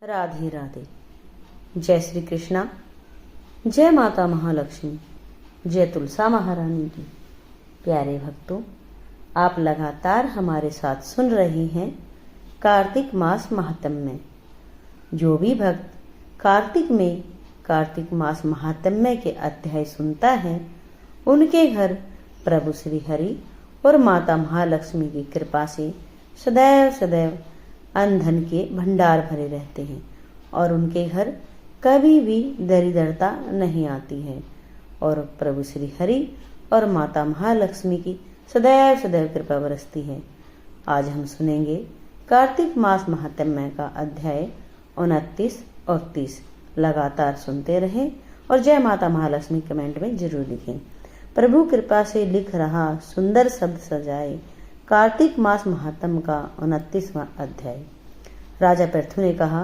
राधे राधे। जय श्री कृष्णा। जय माता महालक्ष्मी। जय तुलसा महारानी की। प्यारे भक्तों, आप लगातार हमारे साथ सुन रहे हैं कार्तिक मास महात्म्य। जो भी भक्त कार्तिक मास महात्म्य के अध्याय सुनता है, उनके घर प्रभु श्री हरि और माता महालक्ष्मी की कृपा से सदैव सदैव अन्न धन के भंडार भरे रहते हैं और उनके घर कभी भी दरिद्रता नहीं आती है और प्रभु श्री हरि और माता महालक्ष्मी की सदैव सदैव कृपा बरसती है। आज हम सुनेंगे कार्तिक मास महात्म्य का अध्याय 29 और 30। लगातार सुनते रहें और जय माता महालक्ष्मी कमेंट में जरूर लिखें। प्रभु कृपा से लिख रहा सुंदर शब्द सजाए कार्तिक मास महात्म्य का 29वां अध्याय। राजा पृथु ने कहा,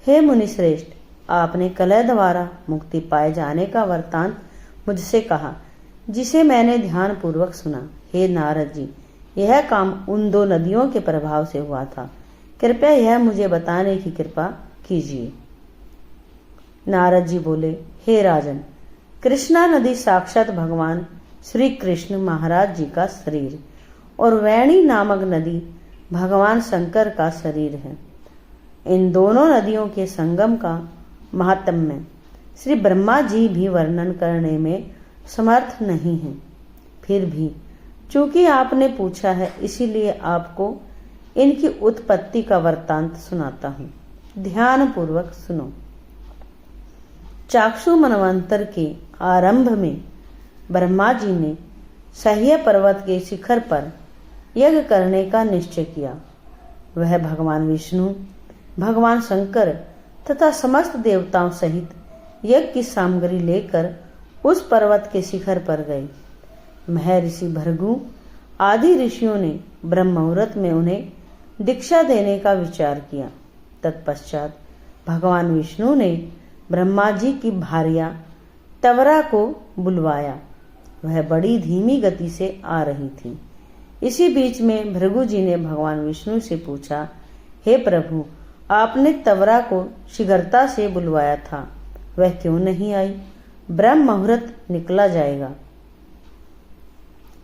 हे मुनि श्रेष्ठ, आपने कलह द्वारा मुक्ति पाए जाने का वृत्तांत मुझसे कहा, जिसे मैंने ध्यान पूर्वक सुना। हे नारद जी, यह काम उन दो नदियों के प्रभाव से हुआ था। कृपया यह मुझे बताने की कृपा कीजिए। नारद जी बोले, हे राजन, कृष्णा नदी साक्षात भगवान श्री कृष्ण महाराज जी का शरीर और वेणी नामक नदी भगवान शंकर का शरीर है। इन दोनों नदियों के संगम का महात्म्य श्री ब्रह्मा जी भी वर्णन करने में समर्थ नहीं है। फिर भी चूंकि आपने पूछा है, इसीलिए आपको इनकी उत्पत्ति का वृत्तांत सुनाता हूँ। ध्यान पूर्वक सुनो। चाक्षु मनवंतर के आरंभ में ब्रह्मा जी ने सह्य पर्वत के शिखर पर यज्ञ करने का निश्चय किया। वह भगवान विष्णु, भगवान शंकर तथा समस्त देवताओं सहित यज्ञ की सामग्री लेकर उस पर्वत के शिखर पर गए। महर्षि भृगु आदि ऋषियों ने ब्रह्म मुहूर्त में उन्हें दीक्षा देने का विचार किया। तत्पश्चात भगवान विष्णु ने ब्रह्मा जी की भार्या तवरा को बुलवाया। वह बड़ी धीमी गति से आ रही थी। इसी बीच में भृगु जी ने भगवान विष्णु से पूछा, हे प्रभु, आपने तवरा को शीघ्रता से बुलवाया था, वह क्यों नहीं आई? ब्रह्म मुहूर्त निकला जाएगा।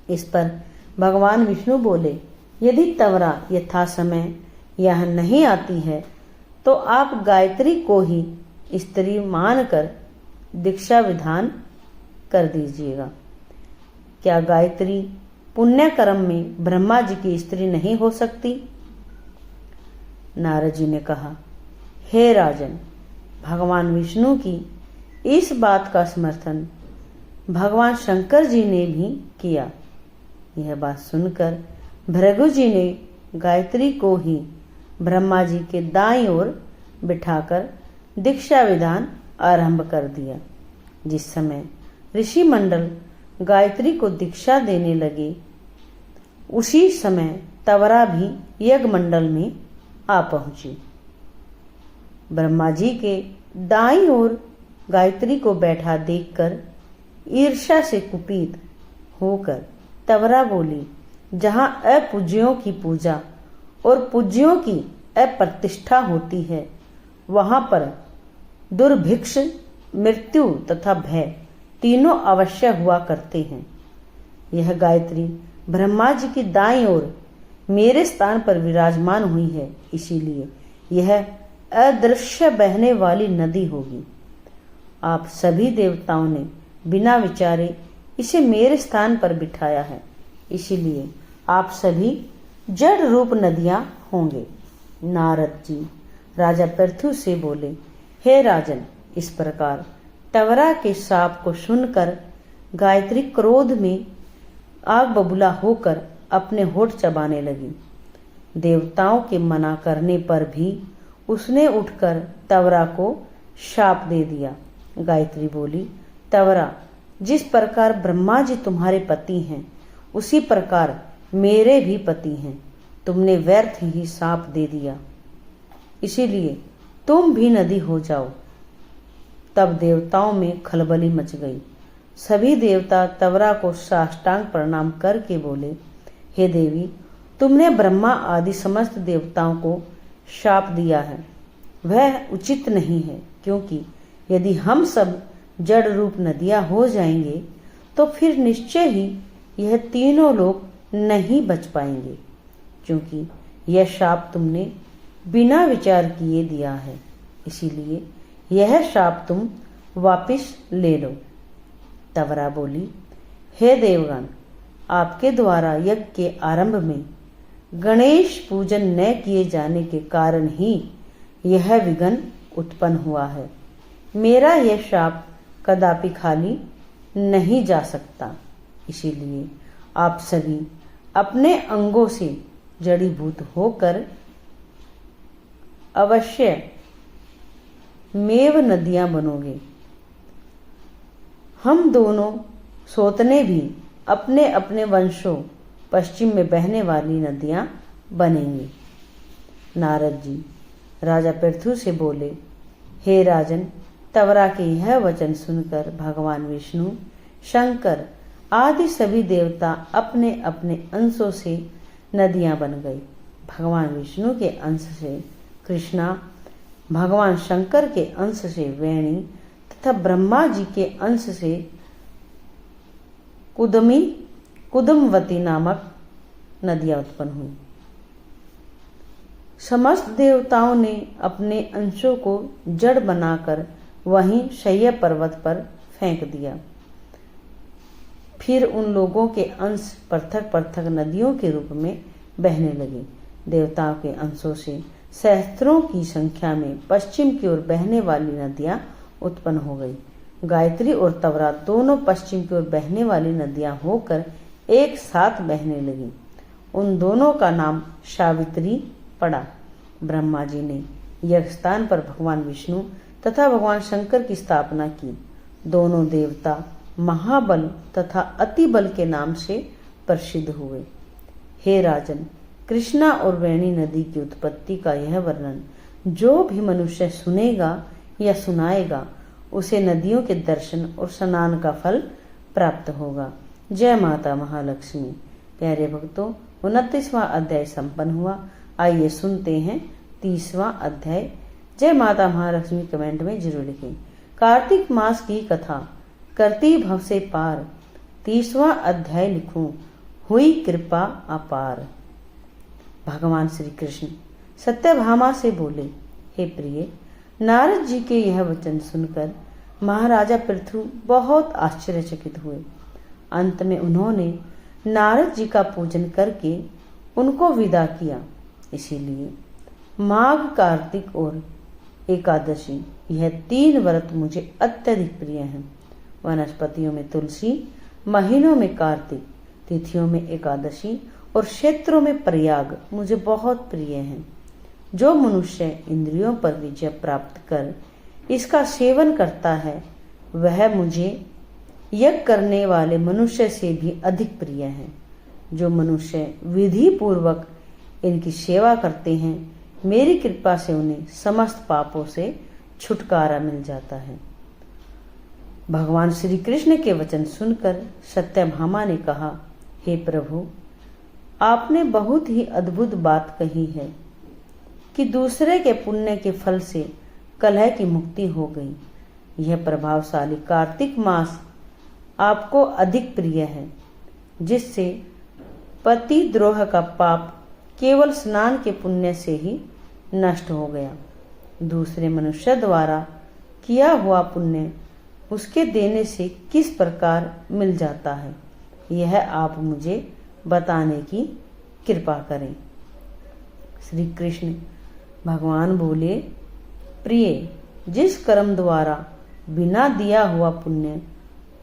इस पर भगवान विष्णु बोले, यदि तवरा यथा समय यह नहीं आती है तो आप गायत्री को ही स्त्री मानकर दीक्षा विधान कर दीजिएगा। क्या गायत्री पुण्य कर्म में ब्रह्मा जी की स्त्री नहीं हो सकती? नारद जी ने कहा, हे राजन, भगवान विष्णु की इस बात का समर्थन भगवान शंकर जी ने भी किया। यह बात सुनकर भृगु जी ने गायत्री को ही ब्रह्मा जी के दाईं ओर बिठाकर दीक्षा विधान आरंभ कर दिया। जिस समय ऋषि मंडल गायत्री को दीक्षा देने लगे, उसी समय तवरा भी यज्ञ मंडल में आ पहुंची। ब्रह्मा जी के दाईं ओर गायत्री को बैठा देखकर ईर्ष्या से कुपित होकर तवरा बोली, जहां अपूज्यों की पूजा और पूज्यों की अप्रतिष्ठा होती है, वहां पर दुर्भिक्ष, मृत्यु तथा भय तीनों अवश्य हुआ करते हैं। यह गायत्री ब्रह्मा जी की दाईं ओर मेरे स्थान पर विराजमान हुई है, इसीलिए यह अदृश्य बहने वाली नदी होगी। आप सभी देवताओं ने बिना विचारे इसे मेरे स्थान पर बिठाया है, इसीलिए आप सभी जड़ रूप नदियां होंगे। नारद जी राजा पृथु से बोले, हे राजन, इस प्रकार तवरा के शाप को सुनकर गायत्री क्रोध में आग बबूला होकर अपने होठ चबाने लगी। देवताओं के मना करने पर भी उसने उठकर तवरा को शाप दे दिया। गायत्री बोली, तवरा, जिस प्रकार ब्रह्मा जी तुम्हारे पति हैं, उसी प्रकार मेरे भी पति हैं। तुमने व्यर्थ ही शाप दे दिया, इसीलिए तुम भी नदी हो जाओ। तब देवताओं में खलबली मच गई। सभी देवता तवरा को साष्टांग प्रणाम करके बोले, हे देवी, तुमने ब्रह्मा आदि समस्त देवताओं को शाप दिया है। वह उचित नहीं है, क्योंकि यदि हम सब जड़ रूप नदियां हो जाएंगे तो फिर निश्चय ही यह तीनों लोग नहीं बच पाएंगे, क्योंकि यह शाप तुमने बिना विचार किए दिया है। इसीलिए यह शाप तुम वापिस ले लो। तवरा बोली, हे देवगण, आपके द्वारा यज्ञ के आरंभ में गणेश पूजन न किए जाने के कारण ही यह विघ्न उत्पन्न हुआ है। मेरा यह शाप कदापि खाली नहीं जा सकता। इसीलिए आप सभी अपने अंगों से जड़ीभूत होकर अवश्य मेव नदियां बनोगे। हम दोनों सोतने भी अपने अपने वंशों पश्चिम में बहने वाली नदियां बनेंगे। नारद जी राजा पृथु से बोले, हे राजन, तवरा के यह वचन सुनकर भगवान विष्णु, शंकर आदि सभी देवता अपने अपने अंशों से नदियां बन गई। भगवान विष्णु के अंश से कृष्णा, भगवान शंकर के अंश से वेणी तथा ब्रह्मा जी के अंश से कुदमवती नामक नदियां उत्पन्न हुई। समस्त देवताओं ने अपने अंशों को जड़ बनाकर वहीं शय्या पर्वत पर फेंक दिया। फिर उन लोगों के अंश पृथक पृथक नदियों के रूप में बहने लगे। देवताओं के अंशों से सहस्त्रों की संख्या में पश्चिम की ओर बहने वाली नदियां उत्पन्न हो गई। गायत्री और तवरा दोनों पश्चिम की ओर बहने वाली नदियां होकर एक साथ बहने लगी। उन दोनों का नाम सावित्री पड़ा। ब्रह्मा जी ने यज्ञ स्थान पर भगवान विष्णु तथा भगवान शंकर की स्थापना की। दोनों देवता महाबल तथा अति बल के नाम से प्रसिद्ध हुए। हे राजन, कृष्णा और वेणी नदी की उत्पत्ति का यह वर्णन जो भी मनुष्य सुनेगा या सुनाएगा, उसे नदियों के दर्शन और स्नान का फल प्राप्त होगा। जय माता महालक्ष्मी। प्यारे भक्तों, 29वां अध्याय संपन्न हुआ। आइए सुनते हैं 30वां अध्याय। जय माता महालक्ष्मी कमेंट में जरूर लिखें। कार्तिक मास की कथा करती भव से पार, 30वां अध्याय लिखूं, हुई कृपा अपार। भगवान श्री कृष्ण सत्यभामा से बोले, हे प्रिय, नारद जी के यह वचन सुनकर महाराजा पृथु बहुत आश्चर्यचकित हुए। अंत में उन्होंने नारद जी का पूजन करके उनको विदा किया। इसीलिए माघ, कार्तिक और एकादशी, यह 3 व्रत मुझे अत्यधिक प्रिय हैं। वनस्पतियों में तुलसी, महीनों में कार्तिक, तिथियों में एकादशी और क्षेत्रों में प्रयाग मुझे बहुत प्रिय हैं। जो मनुष्य इंद्रियों पर विजय प्राप्त कर इसका सेवन करता है, वह मुझे यज्ञ करने वाले मनुष्य से भी अधिक प्रिय है। जो मनुष्य विधि पूर्वक इनकी सेवा करते हैं, मेरी कृपा से उन्हें समस्त पापों से छुटकारा मिल जाता है। भगवान श्री कृष्ण के वचन सुनकर सत्यभामा ने कहा, हे प्रभु, आपने बहुत ही अद्भुत बात कही है कि दूसरे के पुण्य के फल से कलह की मुक्ति हो गई। यह प्रभावशाली कार्तिक मास आपको अधिक प्रिय है, जिससे पतिद्रोह का पाप केवल स्नान के पुण्य से ही नष्ट हो गया। दूसरे मनुष्य द्वारा किया हुआ पुण्य उसके देने से किस प्रकार मिल जाता है, यह आप मुझे बताने की कृपा करें। श्री कृष्ण भगवान बोले, प्रिय, जिस कर्म द्वारा बिना दिया हुआ पुण्य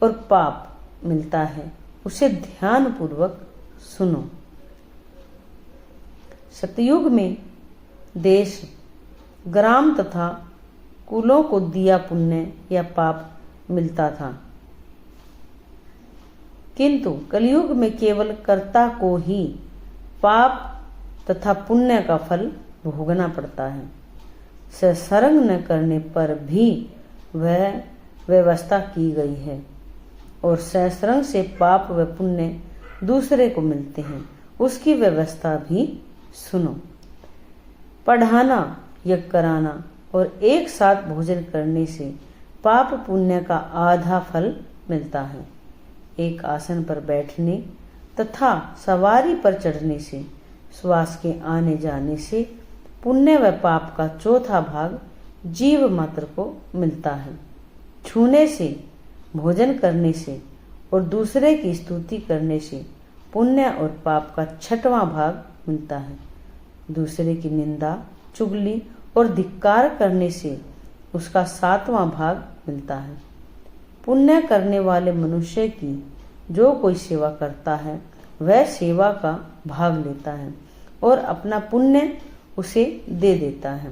और पाप मिलता है, उसे ध्यान पूर्वक सुनो। सतयुग में देश, ग्राम तथा कुलों को दिया पुण्य या पाप मिलता था, किंतु कलयुग में केवल कर्ता को ही पाप तथा पुण्य का फल भोगना पड़ता है। सत्संग न करने पर भी वह व्यवस्था की गई है और सत्संग से पाप व पुण्य दूसरे को मिलते हैं, उसकी व्यवस्था भी सुनो। पढ़ाना, यज्ञ कराना और एक साथ भोजन करने से पाप पुण्य का आधा फल मिलता है। एक आसन पर बैठने तथा सवारी पर चढ़ने से, श्वास के आने जाने से पुण्य व पाप का चौथा भाग जीव मात्र को मिलता है। छूने से, भोजन करने से और दूसरे की स्तुति करने से पुण्य और पाप का छठवां भाग मिलता है। दूसरे की निंदा, चुगली और धिक्कार करने से उसका सातवां भाग मिलता है। पुण्य करने वाले मनुष्य की जो कोई सेवा करता है वह सेवा का भाग लेता है और अपना पुण्य उसे दे देता है।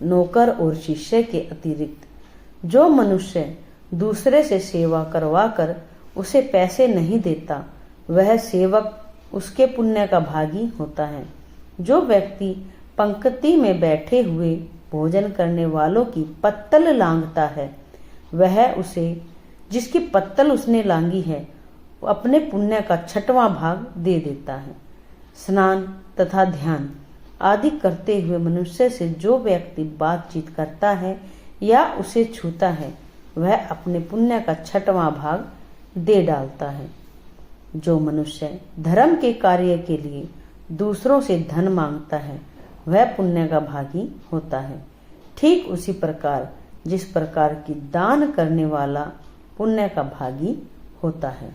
नौकर और शिष्य के अतिरिक्त जो मनुष्य दूसरे से सेवा करवाकर उसे पैसे नहीं देता, वह सेवक उसके पुण्य का भागी होता है। जो व्यक्ति पंक्ति में बैठे हुए भोजन करने वालों की पत्तल लांघता है, वह उसे जिसकी पत्तल उसने लांघी है अपने पुण्य का छठवां भाग दे देता है। स्नान तथा ध्यान आदि करते हुए मनुष्य से जो व्यक्ति बातचीत करता है या उसे छूता है, वह अपने पुण्य का छठवां भाग दे डालता है। जो मनुष्य धर्म के कार्य के लिए दूसरों से धन मांगता है, वह पुण्य का भागी होता है। ठीक उसी प्रकार जिस प्रकार की दान करने वाला पुण्य का भागी होता है।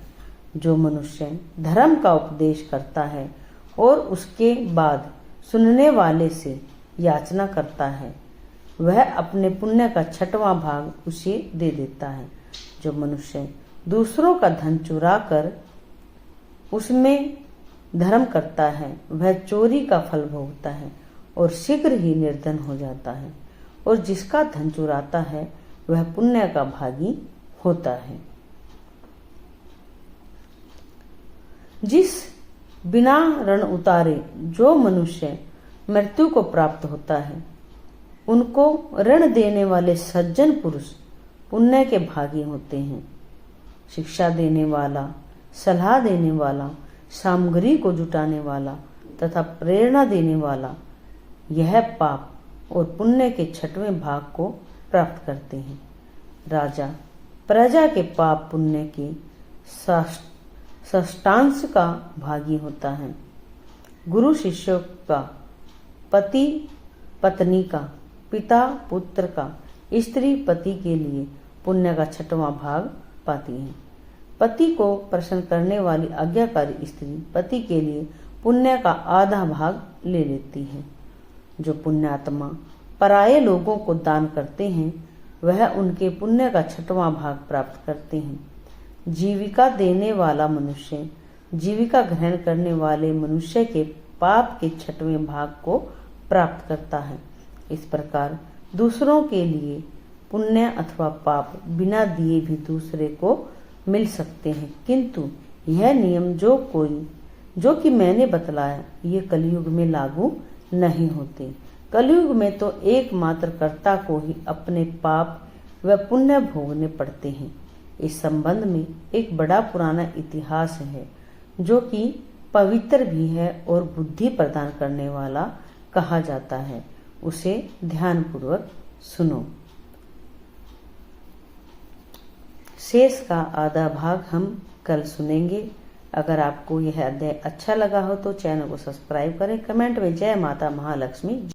जो मनुष्य धर्म का उपदेश करता है और उसके बाद सुनने वाले से याचना करता है, वह अपने पुण्य का छठवां भाग उसे दे देता है। जो मनुष्य दूसरों का धन चुरा कर उसमें धर्म करता है, वह चोरी का फल भोगता है और शीघ्र ही निर्धन हो जाता है। और जिसका धन चुराता है वह पुण्य का भागी होता है। जिस बिना ऋण उतारे जो मनुष्य मृत्यु को प्राप्त होता है, उनको ऋण देने वाले सज्जन पुरुष पुण्य के भागी होते हैं। शिक्षा देने वाला, सलाह देने वाला, सामग्री को जुटाने वाला तथा प्रेरणा देने वाला यह पाप और पुण्य के छठवें भाग को प्राप्त करते हैं। राजा प्रजा के पाप पुण्य के षष्ठांश का भागी होता है। गुरु शिष्यों का, पति पत्नी का, पिता पुत्र का, स्त्री पति के लिए पुण्य का छठवां भाग पाती है। पति को प्रसन्न करने वाली आज्ञाकारी स्त्री पति के लिए पुण्य का आधा भाग ले लेती है। जो पुण्यात्मा पराये लोगों को दान करते हैं, वह उनके पुण्य का छठवां भाग प्राप्त करते हैं। जीविका देने वाला मनुष्य जीविका ग्रहण करने वाले मनुष्य के पाप के छठवें भाग को प्राप्त करता है। इस प्रकार दूसरों के लिए पुण्य अथवा पाप बिना दिए भी दूसरे को मिल सकते हैं, किंतु यह नियम जो कि मैंने बतलाया, ये कलयुग में लागू नहीं होते। कलयुग में तो एकमात्र कर्ता को ही अपने पाप व पुण्य भोगने पड़ते हैं। इस संबंध में एक बड़ा पुराना इतिहास है जो कि पवित्र भी है और बुद्धि प्रदान करने वाला कहा जाता है। उसे ध्यानपूर्वक सुनो। शेष का आधा भाग हम कल सुनेंगे। अगर आपको यह अध्याय अच्छा लगा हो तो चैनल को सब्सक्राइब करें। कमेंट में जय माता महालक्ष्मी